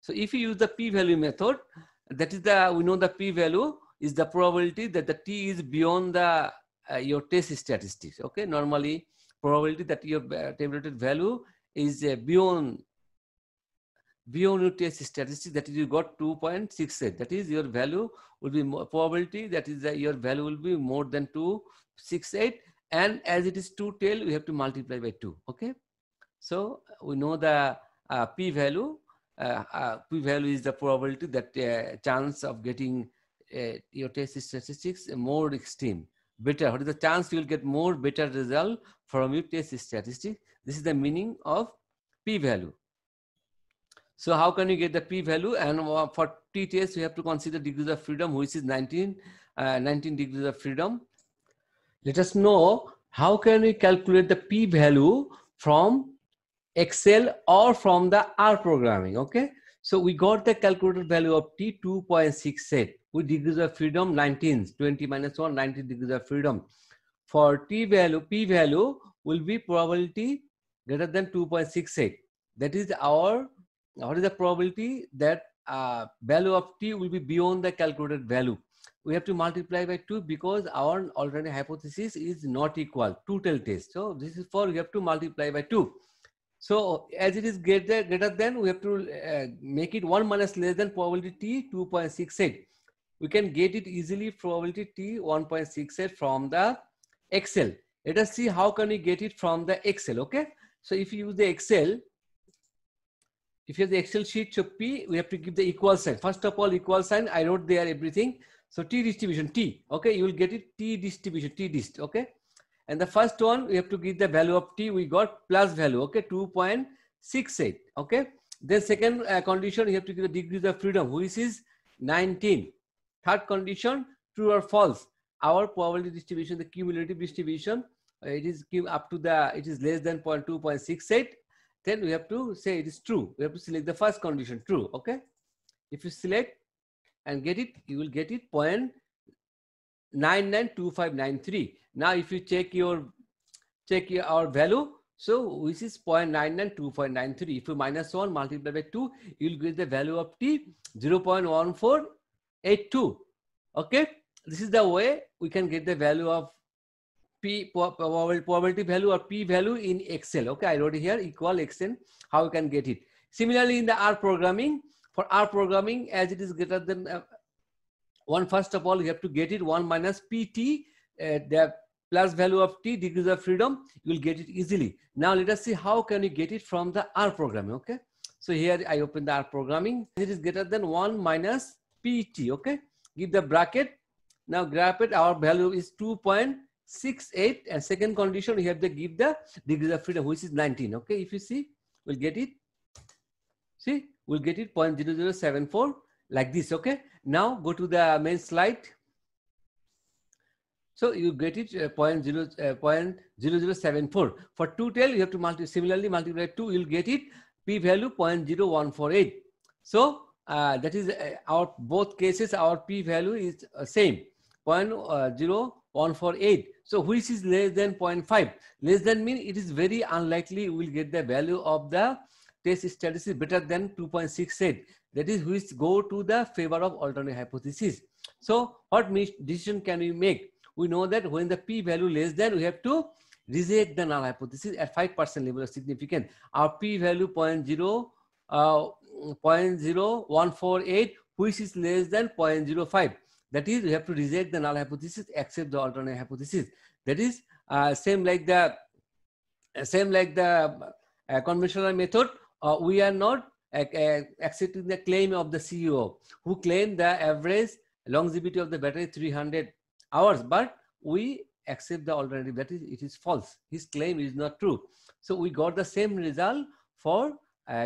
So if you use the p-value method, that is we know the p-value is the probability that the t is beyond the your test statistics. Okay, normally probability that your tabulated value is beyond your test statistics, that is you got 2.68. That is your value will be more, probability that is your value will be more than 268, and as it is 2 tail, we have to multiply by 2. Okay, so we know the p-value. P-value is the probability that chance of getting your test statistics more extreme, better. What is the chance you will get more better result from your test statistics? This is the meaning of p-value. So how can you get the p-value? And for t-test, we have to consider degrees of freedom, which is 19 degrees of freedom. Let us know how can we calculate the p-value from Excel or from the R programming. Okay, so we got the calculated value of t 2.68 with degrees of freedom 19, 20 minus 1, 19 degrees of freedom. For t-value, p-value will be probability greater than 2.68. That is what is the probability that value of t will be beyond the calculated value. We have to multiply by 2 because our alternate hypothesis is not equal, two-tail test. So this is for, we have to multiply by 2. So as it is greater than, we have to make it 1 minus less than probability t 2.68. We can get it easily, probability t 1.68 from the Excel. Let us see how can we get it from the Excel. Okay, so if you use the Excel, if you have the Excel sheet, so P, we have to give the equal sign. First of all, equal sign, I wrote there everything. So T distribution, T, okay, you will get it T distribution, T dist, okay. And the first one, we have to give the value of T, we got plus value, okay, 2.68, okay. Then second condition, you have to give the degrees of freedom, which is 19. Third condition, true or false. Our probability distribution, the cumulative distribution, it is up to it is less than 2.68. Then we have to say it is true. We have to select the first condition, true. Okay. If you select and get it, you will get it 0.992593. Now, if you check our value, so which is 0.992593. If you minus 1 multiply by 2, you will get the value of t 0.1482. Okay. This is the way we can get the value of probability value or p value in Excel. Okay, I wrote it here, equal Excel, how you can get it. Similarly, in the R programming, for R programming, as it is greater than 1, first of all, you have to get it 1 minus pt, the plus value of t, degrees of freedom, you will get it easily. Now, let us see how can you get it from the R programming. Okay, so here I open the R programming. It is greater than 1 minus pt. Okay, give the bracket. Now, graph it, our value is 2.68, and second condition, we have to give the degrees of freedom, which is 19. Okay, if you see, we'll get it. See, we'll get it 0.0074 like this. Okay, now go to the main slide. So you get it 0.0074. For two tail, you have to similarly multiply 2, you'll get it p value 0.0148. So that is our both cases, our p value is same 0.0148. So which is less than 0.5. Less than mean it is very unlikely we will get the value of the test statistics better than 2.68. That is which go to the favor of alternate hypothesis. So what decision can we make? We know that when the p value less than, we have to reject the null hypothesis at 5% level of significance. Our p value 0.0148, which is less than 0.05. That is, we have to reject the null hypothesis, accept the alternate hypothesis. That is same like the conventional method. We are not accepting the claim of the CEO who claimed the average longevity of the battery 300 hours, but we accept the alternative, that is, it is false. His claim is not true. So we got the same result for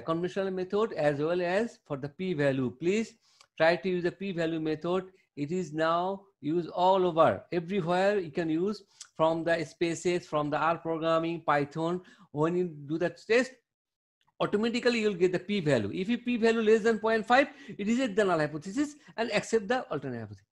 conventional method as well as for the p-value. Please try to use the p-value method. It is now used all over, everywhere you can use, from the spaces, from the R programming, Python. When you do the test, automatically you'll get the p-value. If you p-value less than 0.5, it is the null hypothesis and accept the alternate hypothesis.